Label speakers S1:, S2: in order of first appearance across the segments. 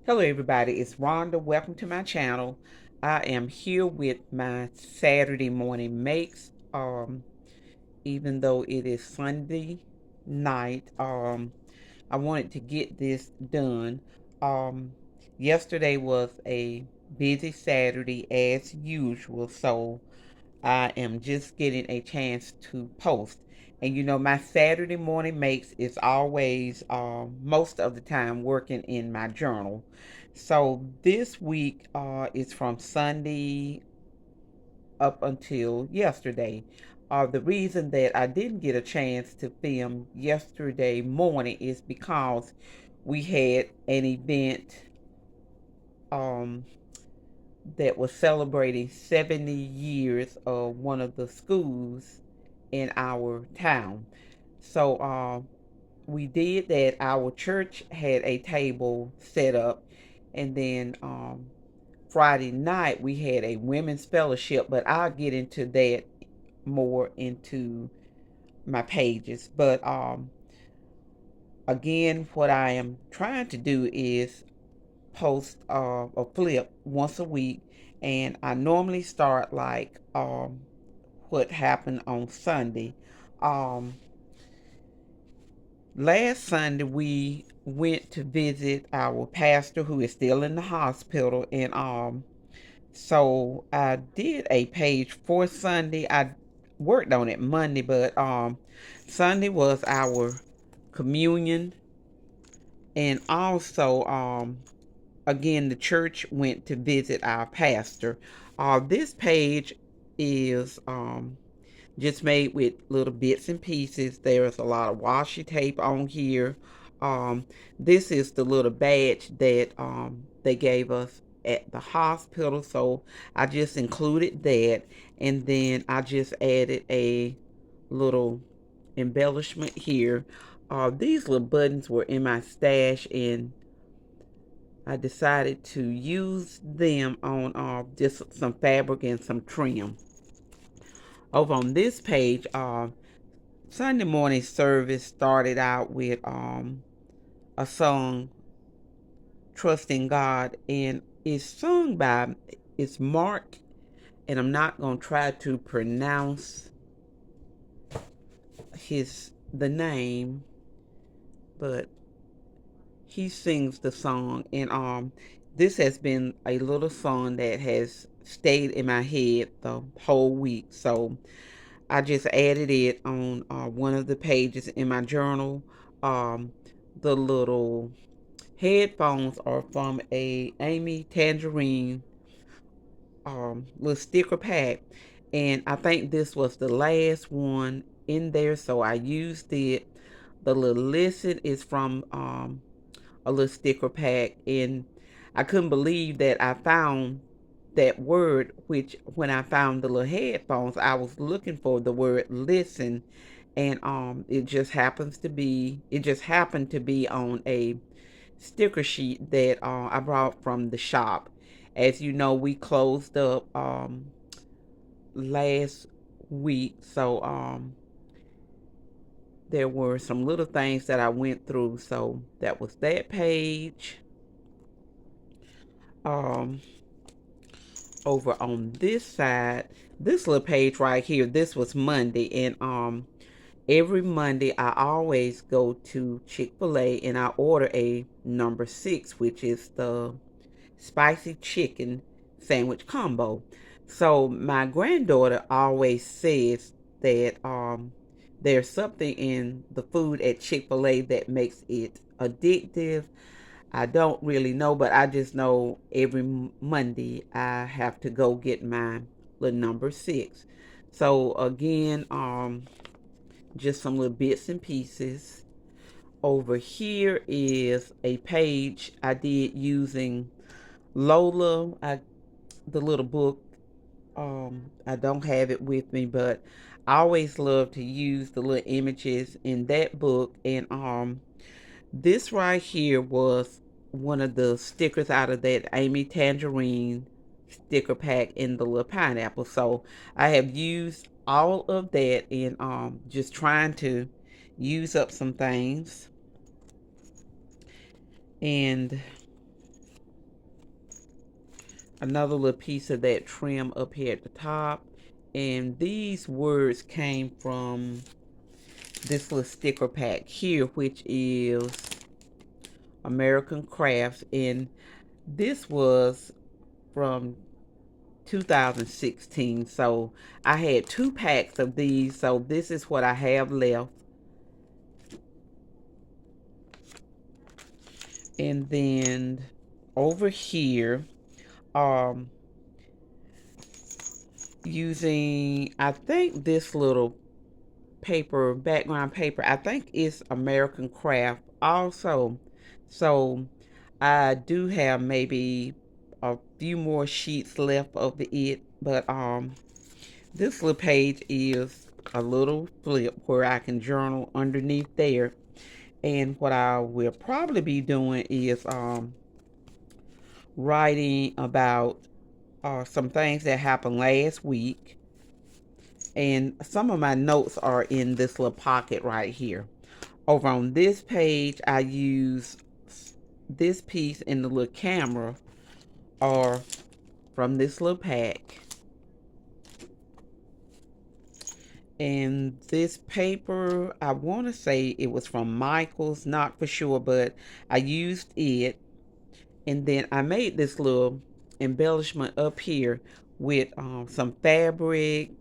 S1: Hello everybody, it's Rhonda. Welcome to my channel. I am here with my Saturday morning makes. Even though it is Sunday night, I wanted to get this done. Um, Yesterday was a busy Saturday as usual, so I am just getting a chance to post. And my Saturday morning makes is always, most of the time, working in my journal. So this week is from Sunday up until yesterday. The reason that I didn't get a chance to film yesterday morning is because we had an event um, that was celebrating 70 years of one of the schools in our town. So we did that. Our church had a table set up, and then Friday night we had a women's fellowship, but I'll get into that more into my pages. But again, what I am trying to do is post a flip once a week, and I normally start like what happened on Sunday. Um, Last Sunday we went to visit our pastor who is still in the hospital, and so I did a page for Sunday. I worked on it Monday, but Sunday was our communion, and also again, the church went to visit our pastor. This page is just made with little bits and pieces. There's a lot of washi tape on here. Um, this is the little badge that they gave us at the hospital, so I just included that, and then I just added a little embellishment here. These little buttons were in my stash, and I decided to use them on just some fabric and some trim. Over on this page, Sunday morning service started out with a song, Trusting God, and it's Mark, and I'm not gonna try to pronounce the name, but he sings the song, and this has been a little song that has stayed in my head the whole week. So I just added it on one of the pages in my journal. The little headphones are from a Amy Tangerine little sticker pack, and I think this was the last one in there, so I used it. The little listen is from a little sticker pack, and I couldn't believe that I found that word, which when I found the little headphones, I was looking for the word listen, and it just happened to be on a sticker sheet that I brought from the shop. As you know, we closed up last week, so there were some little things that I went through. So that was that page. Um, Over on this side, this little page right here, this was Monday, and every Monday I always go to Chick-fil-A and I order a number 6, which is the spicy chicken sandwich combo. So my granddaughter always says that there's something in the food at Chick-fil-A that makes it addictive. I don't really know, but I just know every Monday I have to go get my little number 6. So again, just some little bits and pieces. Over here is a page I did using Lola, the little book. I don't have it with me, but I always love to use the little images in that book. And this right here was one of the stickers out of that Amy Tangerine sticker pack in the little pineapple. So I have used all of that in just trying to use up some things. And another little piece of that trim up here at the top. And these words came from this little sticker pack here, which is American Crafts. And this was from 2016. So I had 2 packs of these. So this is what I have left. And then over here, using, I think this little paper, background paper, I think it's American Craft also. So I do have maybe a few more sheets left of it, but this little page is a little flip where I can journal underneath there. And what I will probably be doing is writing about some things that happened last week. And some of my notes are in this little pocket right here. Over on this page, I use this piece in the little camera, or from this little pack. And this paper, I want to say it was from Michaels, not for sure, but I used it. And then I made this little embellishment up here with some fabric,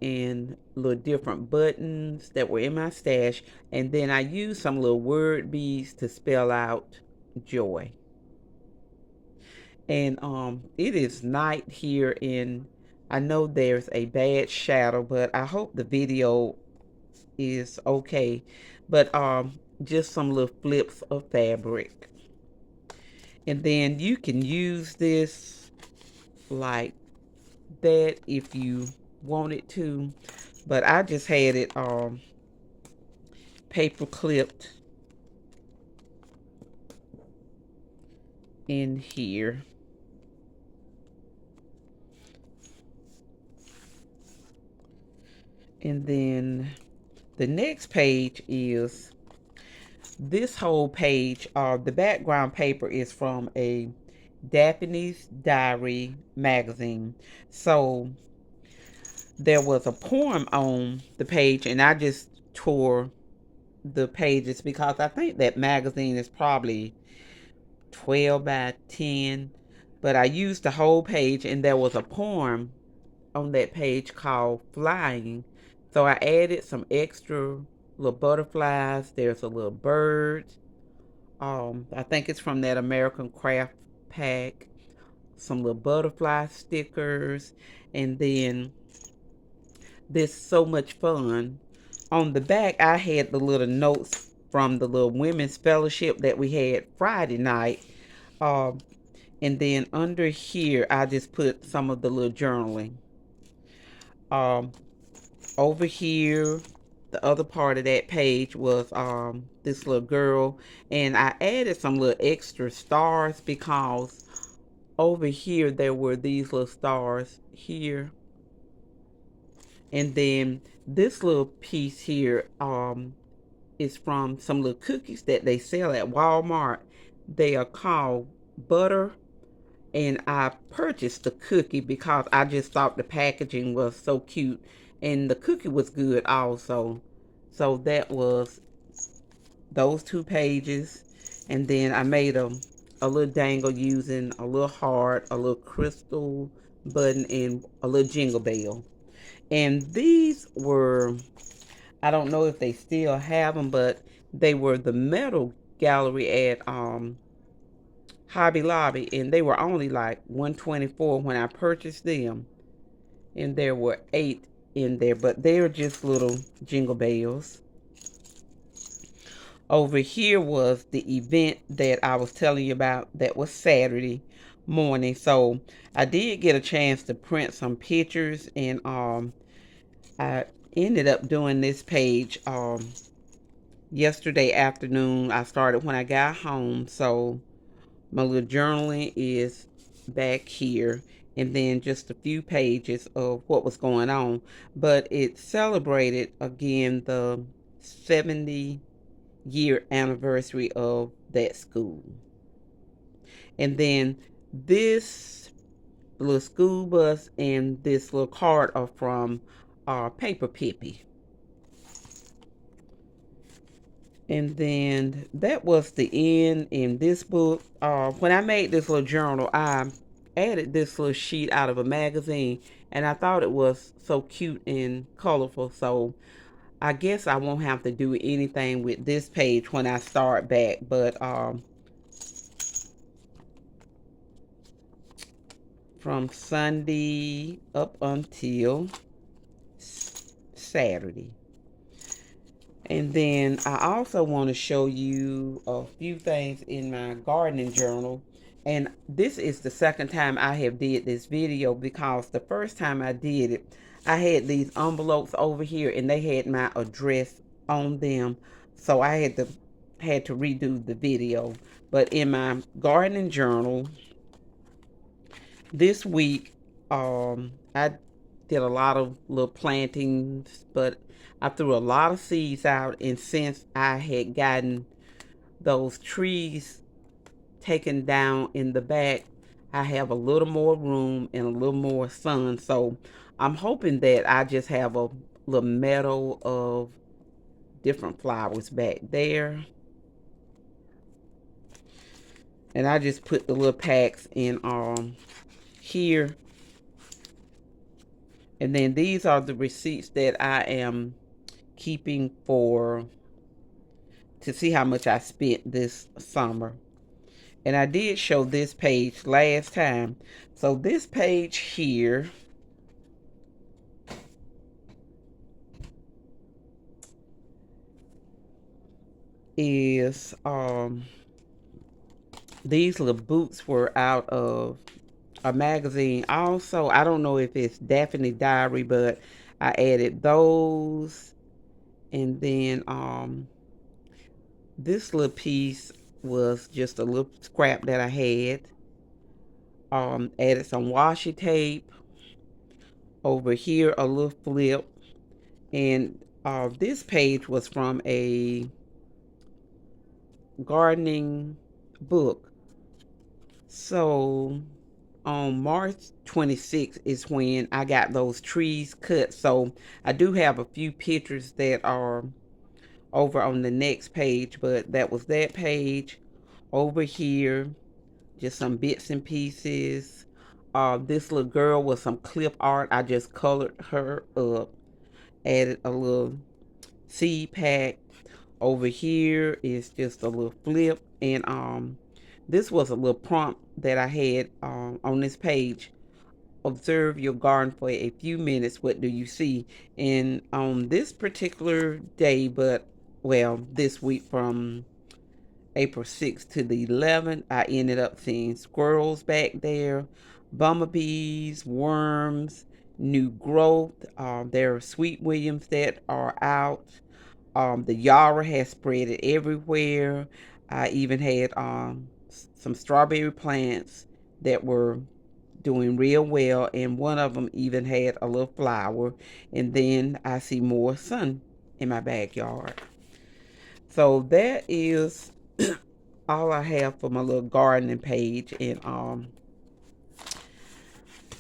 S1: and little different buttons that were in my stash. And then I used some little word beads to spell out joy. And it is night here, and I know there's a bad shadow, but I hope the video is okay. But just some little flips of fabric. And then you can use this like that if you wanted to, but I just had it paper clipped in here. And then the next page is this whole page. The background paper is from a Daphne's Diary magazine. So there was a poem on the page, and I just tore the pages because I think that magazine is probably 12 by 10. But I used the whole page, and there was a poem on that page called Flying. So I added some extra little butterflies. There's a little bird. I think it's from that American Craft pack. Some little butterfly stickers. And then this So Much Fun. On the back, I had the little notes from the little women's fellowship that we had Friday night. And then under here, I just put some of the little journaling. Over here, the other part of that page was this little girl. And I added some little extra stars because over here there were these little stars here. And then this little piece here is from some little cookies that they sell at Walmart. They are called Butter. And I purchased the cookie because I just thought the packaging was so cute. And the cookie was good also. So that was those 2 pages. And then I made a little dangle using a little heart, a little crystal button, and a little jingle bell. And these were, I don't know if they still have them, but they were the metal gallery at Hobby Lobby, and they were only like $124 when I purchased them. And there were 8 in there, but they're just little jingle bells. Over here was the event that I was telling you about that was Saturday morning. So I did get a chance to print some pictures, and I ended up doing this page yesterday afternoon. I started when I got home. So my little journaling is back here, and then just a few pages of what was going on. But it celebrated again the 70 year anniversary of that school. And then this little school bus and this little card are from Paper Pippy. And then that was the end in this book. When I made this little journal, I added this little sheet out of a magazine, and I thought it was so cute and colorful. So I guess I won't have to do anything with this page when I start back. But from Sunday up until Saturday. And then I also want to show you a few things in my gardening journal. And this is the second time I have did this video, because the first time I did it, I had these envelopes over here and they had my address on them. So I had to redo the video. But in my gardening journal this week, I did a lot of little plantings, but I threw a lot of seeds out, and since I had gotten those trees taken down in the back, I have a little more room and a little more sun. So I'm hoping that I just have a little meadow of different flowers back there. And I just put the little packs in here. And then these are the receipts that I am keeping to see how much I spent this summer. And I did show this page last time. So this page here is these little boots were out of a magazine. Also, I don't know if it's Daphne Diary, but I added those. And then this little piece was just a little scrap that I had. Added some washi tape. Over here, a little flip. And this page was from a gardening book. So on March 26th is when I got those trees cut. So I do have a few pictures that are over on the next page, but that was that page. Over here, just some bits and pieces. This little girl with some clip art. I just colored her up. Added a little seed pack. Over here is just a little flip. And this was a little prompt that I had on this page. Observe your garden for a few minutes. What do you see? And on this particular day, this week from April 6th to the 11th, I ended up seeing squirrels back there, bumblebees, worms, new growth. There are sweet williams that are out. The yarrow has spread it everywhere. I even had some strawberry plants that were doing real well, and one of them even had a little flower. And then I see more sun in my backyard. So that is all I have for my little gardening page. And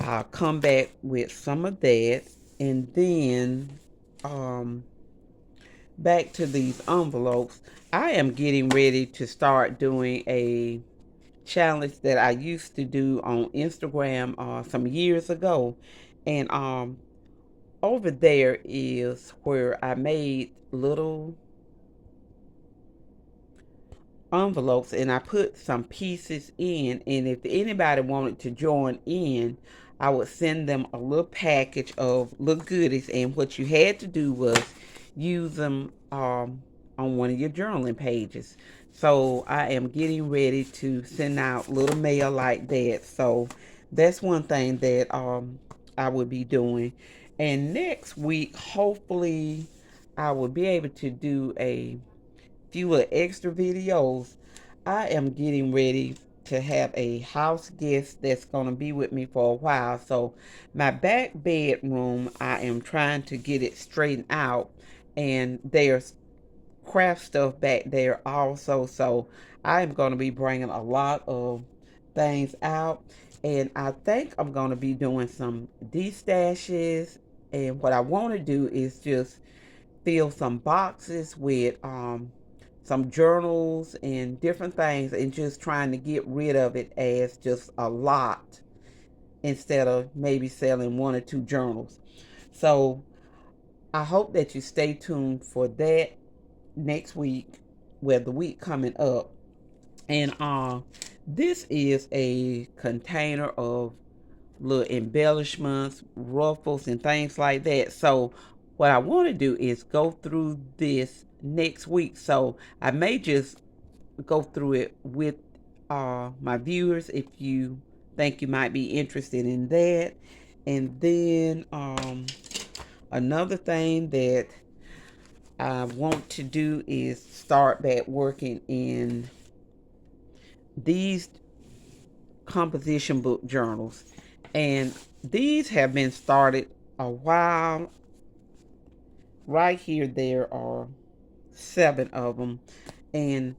S1: I'll come back with some of that. And then back to these envelopes. I am getting ready to start doing a challenge that I used to do on Instagram some years ago. And over there is where I made little envelopes, and I put some pieces in, and if anybody wanted to join in, I would send them a little package of little goodies, and what you had to do was use them on one of your journaling pages. So I am getting ready to send out little mail like that. So that's one thing that I would be doing. And next week, hopefully, I will be able to do a few extra videos. I am getting ready to have a house guest that's going to be with me for a while. So my back bedroom, I am trying to get it straightened out. And there's craft stuff back there also. So I am going to be bringing a lot of things out. And I think I'm going to be doing some destashes. And what I want to do is just fill some boxes with some journals and different things, and just trying to get rid of it as just a lot instead of maybe selling one or two journals. So I hope that you stay tuned for that next week, well, the week coming up. And this is a container of little embellishments, ruffles, and things like that. So what I want to do is go through this next week. So I may just go through it with my viewers if you think you might be interested in that. And then another thing that I want to do is start back working in these composition book journals. And these have been started a while. Right here, there are 7 of them. And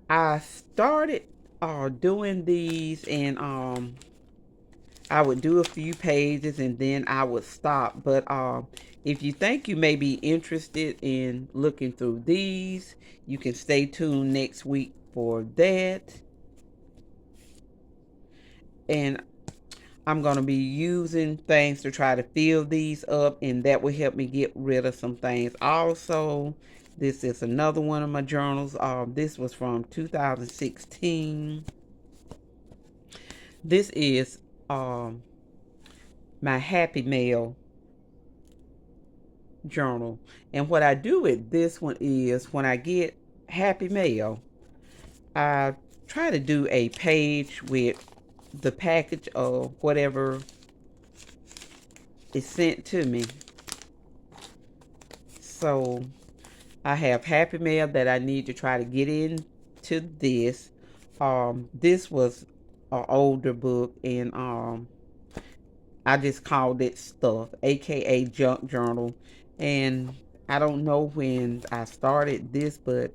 S1: I started doing these, and I would do a few pages and then I would stop. But if you think you may be interested in looking through these, you can stay tuned next week for that. And I'm going to be using things to try to fill these up, and that will help me get rid of some things. Also, this is another one of my journals. This was from 2016. This is my Happy Mail journal. And what I do with this one is, when I get Happy Mail, I try to do a page with the package of whatever is sent to me. So I have Happy Mail that I need to try to get into this. This was an older book, and I just called it Stuff, aka Junk Journal. And I don't know when I started this, but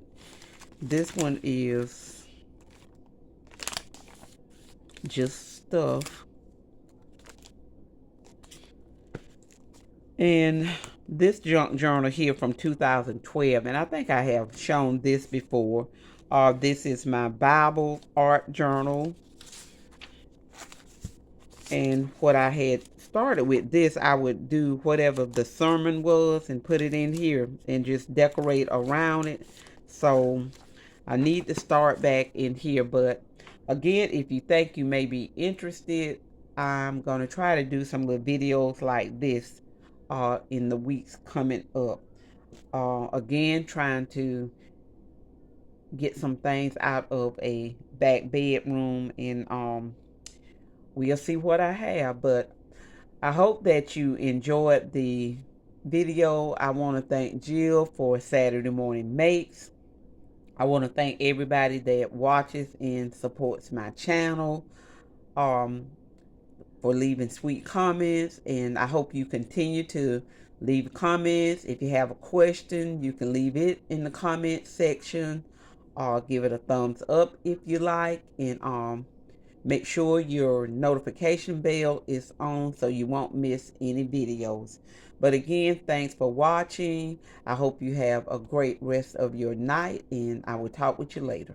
S1: this one is just stuff. And this junk journal here from 2012, and I think I have shown this before. This is my Bible art journal. And what I had started with this, I would do whatever the sermon was and put it in here and just decorate around it. So I need to start back in here. But again, if you think you may be interested, I'm going to try to do some little videos like this in the weeks coming up. Again, trying to get some things out of a back bedroom, and we'll see what I have. But I hope that you enjoyed the video. I want to thank Jill for Saturday Morning Makes. I want to thank everybody that watches and supports my channel, for leaving sweet comments. And I hope you continue to leave comments. If you have a question, you can leave it in the comment section, or give it a thumbs up if you like. And make sure your notification bell is on so you won't miss any videos. But again, thanks for watching. I hope you have a great rest of your night, and I will talk with you later.